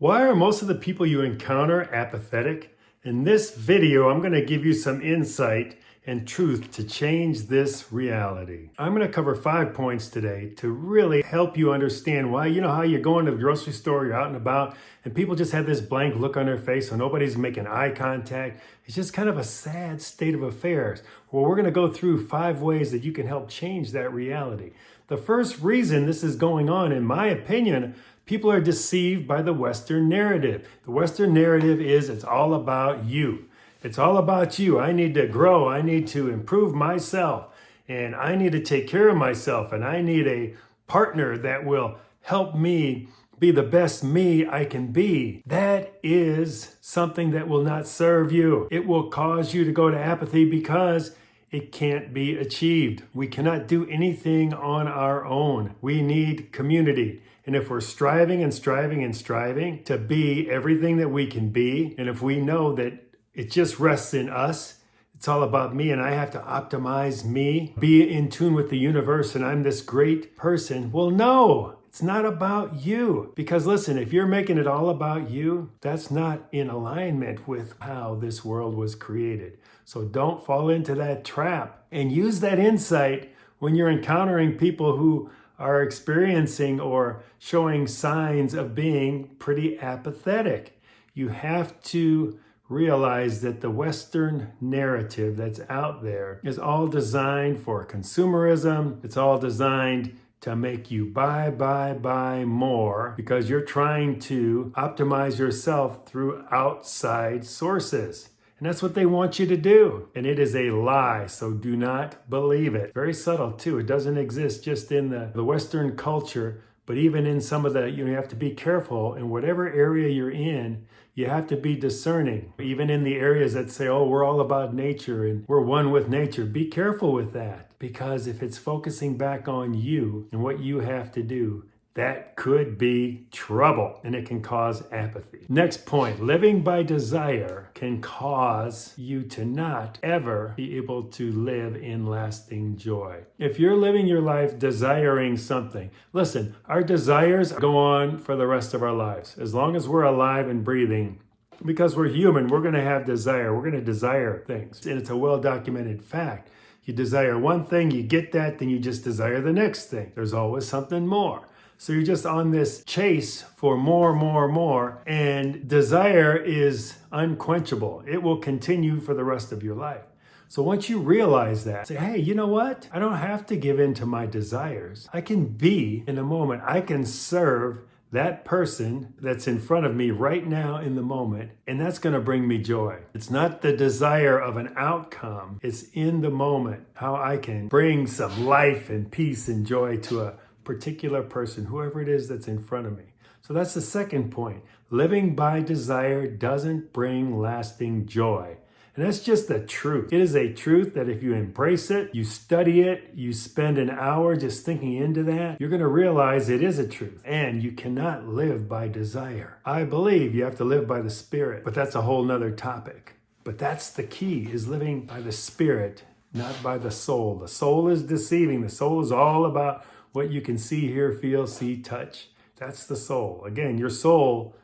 Why are most of the people you encounter apathetic? In this video, I'm going to give you some insight and truth to change this reality. I'm going to cover 5 points today to really help you understand why. You know how you go into the grocery store, you're out and about, and people just have this blank look on their face, so nobody's making eye contact. It's just kind of a sad state of affairs. Well, we're going to go through 5 ways that you can help change that reality. The first reason this is going on, in my opinion, people are deceived by the Western narrative. The Western narrative is it's all about you. It's all about you. I need to grow. I need to improve myself. And I need to take care of myself. And I need a partner that will help me be the best me I can be. That is something that will not serve you. It will cause you to go to apathy because it can't be achieved. We cannot do anything on our own. We need community. And if we're striving and striving and striving to be everything that we can be, and if we know that it just rests in us, it's all about me and I have to optimize me, be in tune with the universe and I'm this great person. Well, no, it's not about you. Because listen, if you're making it all about you, that's not in alignment with how this world was created. So don't fall into that trap and use that insight when you're encountering people who are experiencing or showing signs of being pretty apathetic. You have to realize that the Western narrative that's out there is all designed for consumerism. It's all designed to make you buy more because you're trying to optimize yourself through outside sources. And that's what they want you to do. And it is a lie, so do not believe it. Very subtle too. It doesn't exist just in the Western culture, but even in some of the, you have to be careful in whatever area you're in, you have to be discerning. Even in the areas that say, oh, we're all about nature and we're one with nature, be careful with that. Because if it's focusing back on you and what you have to do, that could be trouble and it can cause apathy. Next point, living by desire can cause you to not ever be able to live in lasting joy. If you're living your life desiring something, listen, our desires go on for the rest of our lives. As long as we're alive and breathing, because we're human, we're going to have desire. We're going to desire things. And it's a well-documented fact. You desire one thing, you get that, then you just desire the next thing. There's always something more. So you're just on this chase for more, and desire is unquenchable. It will continue for the rest of your life. So once you realize that, say, hey, you know what? I don't have to give in to my desires. I can be in the moment. I can serve that person that's in front of me right now in the moment, and that's going to bring me joy. It's not the desire of an outcome. It's in the moment, how I can bring some life and peace and joy to a particular person, whoever it is that's in front of me. So that's the second point. Living by desire doesn't bring lasting joy. And that's just the truth. It is a truth that if you embrace it, you study it, you spend an hour just thinking into that, you're going to realize it is a truth. And you cannot live by desire. I believe you have to live by the Spirit, but that's a whole nother topic. But that's the key, is living by the Spirit, not by the soul. The soul is deceiving. The soul is all about what you can see, hear, feel, see, touch. That's the soul. Again, your soul,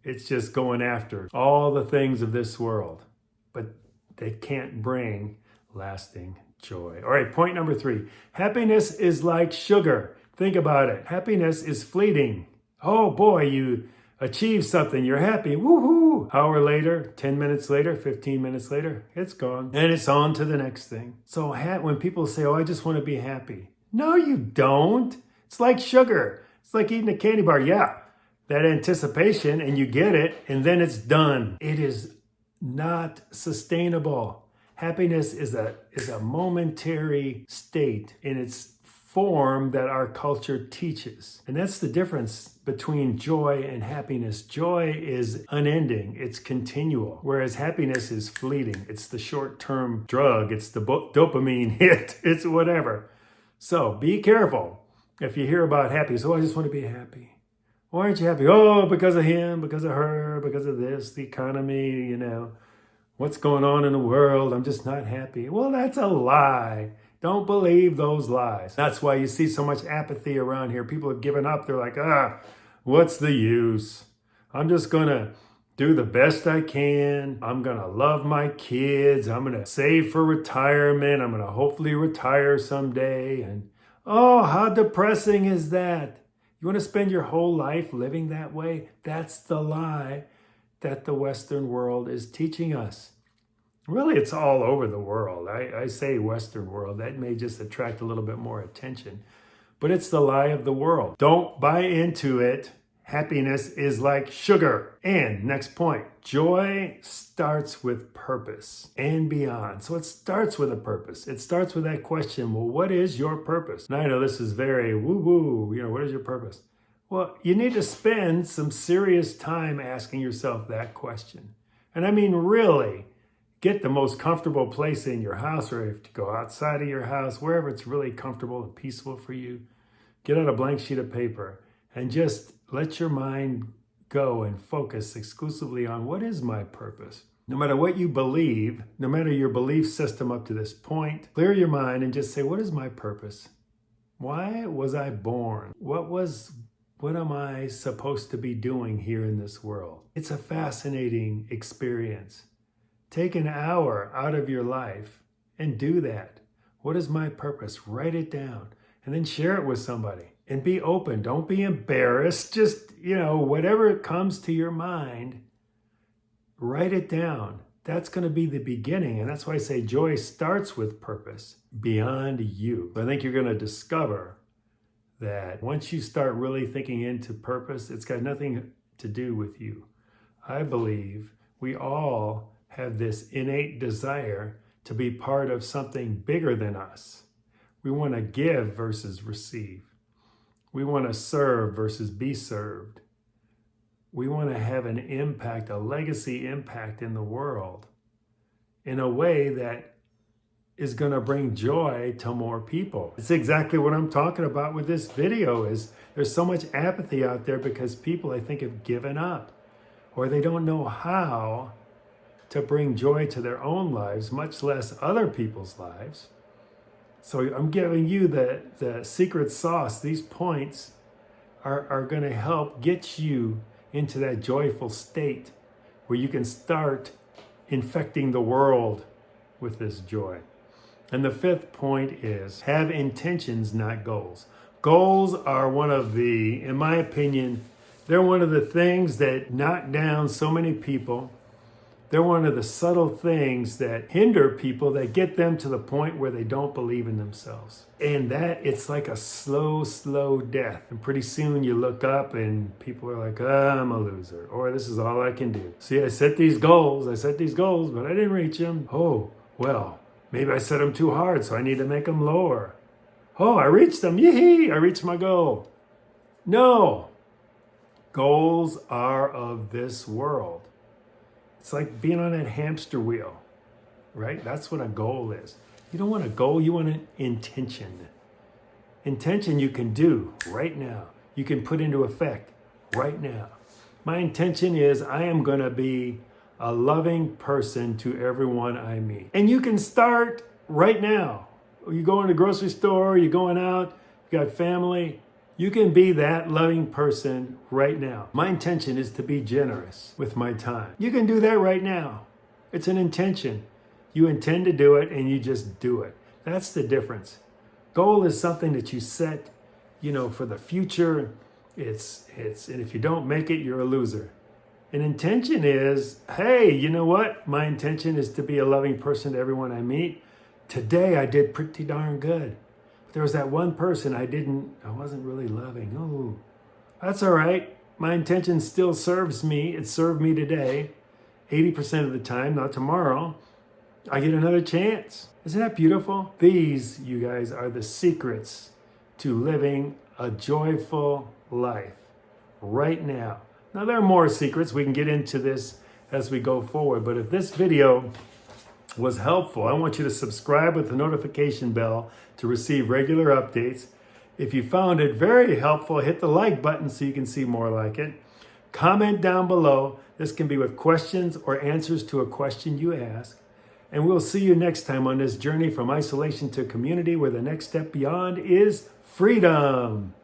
it's just going after all the things of this world, but they can't bring lasting joy. All right, point number 3. Happiness is like sugar. Think about it. Happiness is fleeting. Oh boy, you achieve something, you're happy, woohoo! Hour later, 10 minutes later, 15 minutes later, it's gone. And it's on to the next thing. So when people say, oh, I just want to be happy. No, you don't. It's like sugar. It's like eating a candy bar. Yeah, that anticipation, and you get it, and then it's done. It is not sustainable. Happiness is a momentary state in its form that our culture teaches. And that's the difference between joy and happiness. Joy is unending. It's continual. Whereas happiness is fleeting. It's the short-term drug. It's the dopamine hit. It's whatever. So be careful if you hear about happiness. Oh, I just want to be happy. Why aren't you happy? Oh, because of him, because of her, because of this, the economy, what's going on in the world. I'm just not happy. Well, that's a lie. Don't believe those lies. That's why you see so much apathy around here. People have given up. They're like, what's the use? I'm just going to do the best I can. I'm going to love my kids. I'm going to save for retirement. I'm going to hopefully retire someday. And oh, how depressing is that? You want to spend your whole life living that way? That's the lie that the Western world is teaching us. Really, it's all over the world. I say Western world. That may just attract a little bit more attention. But it's the lie of the world. Don't buy into it. Happiness is like sugar. And next point, joy starts with purpose and beyond. So it starts with a purpose. It starts with that question, well, what is your purpose? Now I know this is very woo-woo, what is your purpose? Well, you need to spend some serious time asking yourself that question. And I mean, really, get the most comfortable place in your house, or if you go outside of your house, wherever it's really comfortable and peaceful for you, get out a blank sheet of paper and just let your mind go and focus exclusively on what is my purpose. No matter what you believe, no matter your belief system up to this point, clear your mind and just say, what is my purpose? Why was I born? What am I supposed to be doing here in this world? It's a fascinating experience. Take an hour out of your life and do that. What is my purpose? Write it down and then share it with somebody. And be open. Don't be embarrassed. Just, whatever comes to your mind, write it down. That's going to be the beginning. And that's why I say joy starts with purpose beyond you. I think you're going to discover that once you start really thinking into purpose, it's got nothing to do with you. I believe we all have this innate desire to be part of something bigger than us. We want to give versus receive. We want to serve versus be served. We want to have an impact, a legacy impact in the world in a way that is going to bring joy to more people. It's exactly what I'm talking about with this video. Is there's so much apathy out there because people, I think, have given up, or they don't know how to bring joy to their own lives, much less other people's lives. So I'm giving you the secret sauce. These points are going to help get you into that joyful state where you can start infecting the world with this joy. And the fifth point is have intentions, not goals. Goals are one of in my opinion, they're one of the things that knock down so many people. They're one of the subtle things that hinder people, that get them to the point where they don't believe in themselves. And that it's like a slow, slow death. And pretty soon you look up and people are like, I'm a loser, or this is all I can do. See, I set these goals, but I didn't reach them. Oh, well, maybe I set them too hard, so I need to make them lower. Oh, I reached them. Yee-hee, I reached my goal. No, goals are of this world. It's like being on that hamster wheel, right? That's what a goal is. You don't want a goal, you want an intention. Intention you can do right now. You can put into effect right now. My intention is I am going to be a loving person to everyone I meet. And you can start right now. You go in the grocery store, you're going out, you got family. You can be that loving person right now. My intention is to be generous with my time. You can do that right now. It's an intention. You intend to do it and you just do it. That's the difference. Goal is something that you set, for the future. And if you don't make it, you're a loser. An intention is, hey, you know what? My intention is to be a loving person to everyone I meet. Today I did pretty darn good. There was that one person I wasn't really loving. Oh, that's all right. My intention still serves me. It served me today. 80% of the time, not tomorrow. I get another chance. Isn't that beautiful? These, you guys, are the secrets to living a joyful life right now. Now, there are more secrets. We can get into this as we go forward. But if this video was helpful, I want you to subscribe with the notification bell to receive regular updates. If you found it very helpful, hit the like button so you can see more like it. Comment down below. This can be with questions or answers to a question you ask. And we'll see you next time on this journey from isolation to community, where the next step beyond is freedom.